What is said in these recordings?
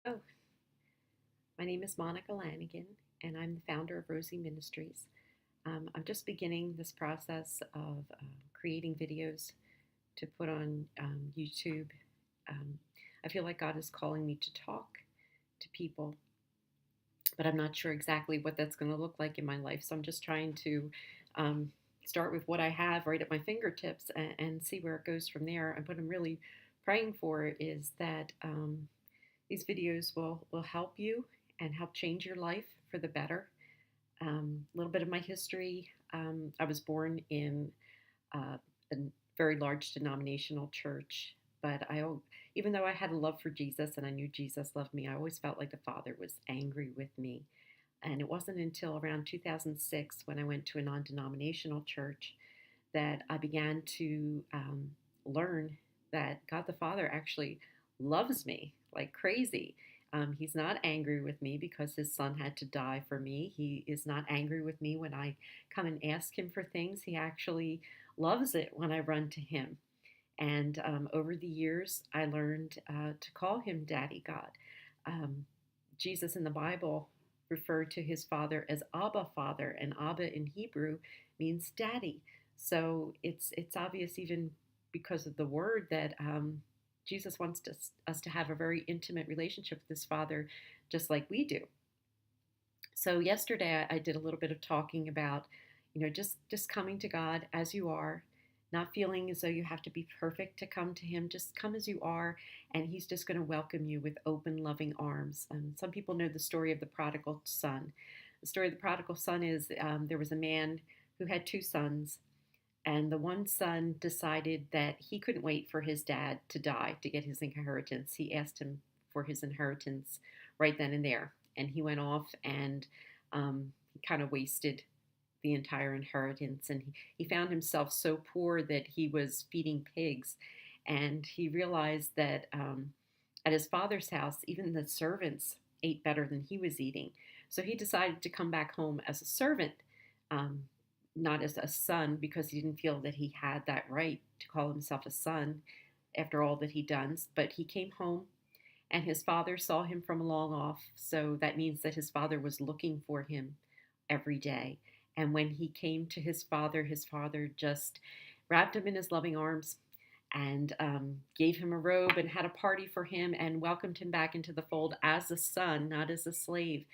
Oh, my name is Monica Lanigan, and I'm the founder of Rosie Ministries. I'm just beginning this process of creating videos to put on YouTube. Um, I feel like God is calling me to talk to people, but I'm not sure exactly what that's going to look like in my life. So I'm just trying to um, start with what I have right at my fingertips and see where it goes from there. And what I'm really praying for is that these videos will help you and help change your life for the better. A little bit of my history. I was born in uh, a very large denominational church, but even though I had a love for Jesus and I knew Jesus loved me, I always felt like the Father was angry with me. And it wasn't until around 2006 when I went to a non denominational church that I began to learn that God the Father actually loves me like crazy. He's not angry with me because his son had to die for me. He is not angry with me when I come and ask him for things. He actually loves it when I run to him. And over the years, I learned to call him Daddy God. Um, Jesus in the Bible referred to his father as Abba Father, and Abba in Hebrew means daddy. So it's obvious even because of the word that Jesus wants us to have a very intimate relationship with his Father, just like we do. So yesterday I did a little bit of talking about, just coming to God as you are, not feeling as though you have to be perfect to come to Him. Just come as you are, and He's just going to welcome you with open, loving arms. And some people know the story of the prodigal son. The story of the prodigal son is there was a man who had two sons, and the one son decided that he couldn't wait for his dad to die to get his inheritance. He asked him for his inheritance right then and there. And he went off and he kind of wasted the entire inheritance. And he found himself so poor that he was feeding pigs. And he realized that at his father's house, even the servants ate better than he was eating. So he decided to come back home as a servant. Um, not as a son, because he didn't feel that he had that right to call himself a son after all that he'd done. But he came home and his father saw him from long off. So that means that his father was looking for him every day. And when he came to his father just wrapped him in his loving arms and gave him a robe and had a party for him and welcomed him back into the fold as a son, not as a slave.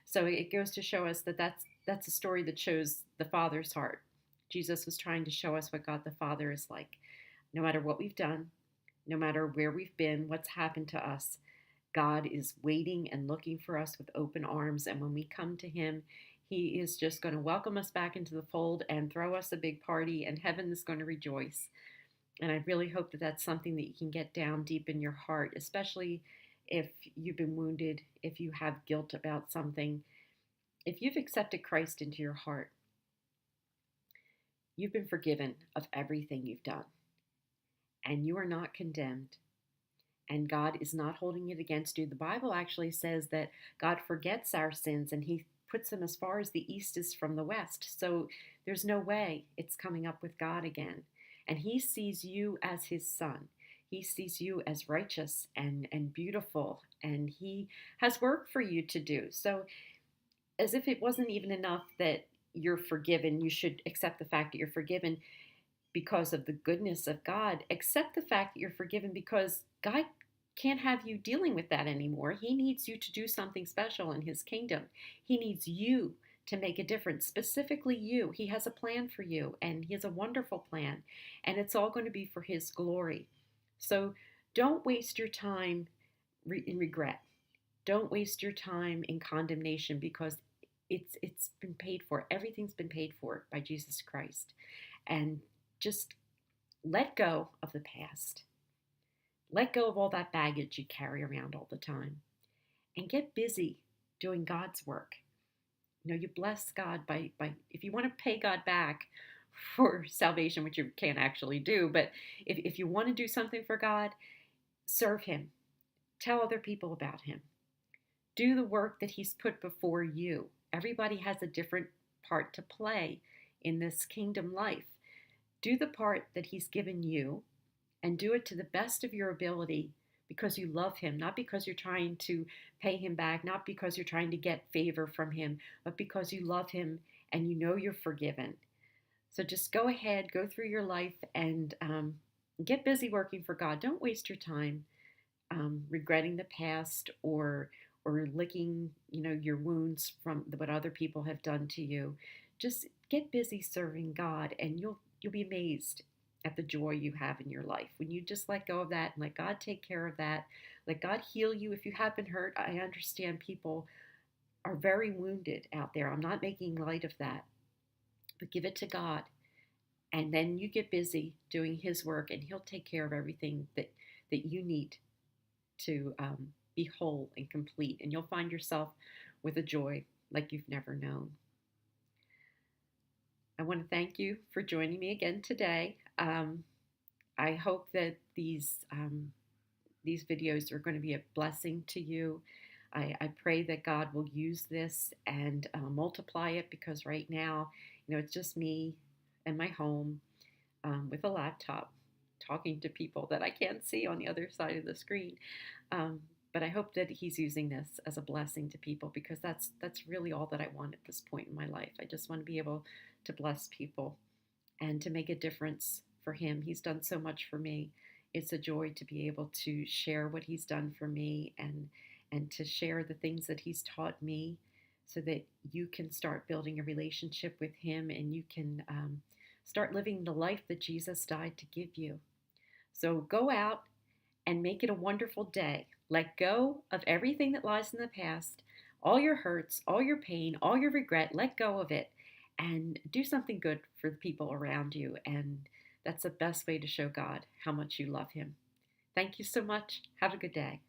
So it goes to show us that that's a story that shows the Father's heart. Jesus was trying to show us what God the Father is like. No matter what we've done, no matter where we've been, what's happened to us, God is waiting and looking for us with open arms. And when we come to Him, He is just going to welcome us back into the fold and throw us a big party, and heaven is going to rejoice. And I really hope that that's something that you can get down deep in your heart, especially if you've been wounded, if you have guilt about something. If you've accepted Christ into your heart, you've been forgiven of everything you've done, and you are not condemned, and God is not holding it against you. The Bible actually says that God forgets our sins and He puts them as far as the east is from the west. So there's no way it's coming up with God again. And He sees you as His son. He sees you as righteous and beautiful, and He has work for you to do. So, as if it wasn't even enough that you're forgiven, you should accept the fact that you're forgiven because of the goodness of God. Accept the fact that you're forgiven because God can't have you dealing with that anymore. He needs you to do something special in His kingdom. He needs you to make a difference, specifically you. He has a plan for you, and He has a wonderful plan, and it's all going to be for His glory. So don't waste your time in regret. Don't waste your time in condemnation, because it's been paid for. Everything's been paid for by Jesus Christ. And just let go of the past. Let go of all that baggage you carry around all the time, and get busy doing God's work. You bless God by if you want to pay God back for salvation, which you can't actually do, but if you want to do something for God, serve Him. Tell other people about Him. Do the work that He's put before you. Everybody has a different part to play in this kingdom life. Do the part that He's given you and do it to the best of your ability because you love him, not because you're trying to pay him back, not because you're trying to get favor from him, but because you love him and you know you're forgiven. So just go ahead, go through your life, and get busy working for God. Don't waste your time regretting the past or licking your wounds from what other people have done to you. Just get busy serving God, and you'll be amazed at the joy you have in your life when you just let go of that and let God take care of that. Let God heal you if you have been hurt. I understand people are very wounded out there. I'm not making light of that, but give it to God, and then you get busy doing His work, and He'll take care of everything that you need to be whole and complete, and you'll find yourself with a joy like you've never known. I want to thank you for joining me again today. I hope that these videos are going to be a blessing to you. I pray that God will use this and multiply it, because right now, it's just me in my home with a laptop talking to people that I can't see on the other side of the screen. Um, but I hope that He's using this as a blessing to people, because that's really all that I want at this point in my life. I just want to be able to bless people and to make a difference for Him. He's done so much for me. It's a joy to be able to share what He's done for me, and to share the things that He's taught me, so that you can start building a relationship with Him, and you can start living the life that Jesus died to give you. So go out and make it a wonderful day. Let go of everything that lies in the past, all your hurts, all your pain, all your regret. Let go of it and do something good for the people around you. And that's the best way to show God how much you love Him. Thank you so much. Have a good day.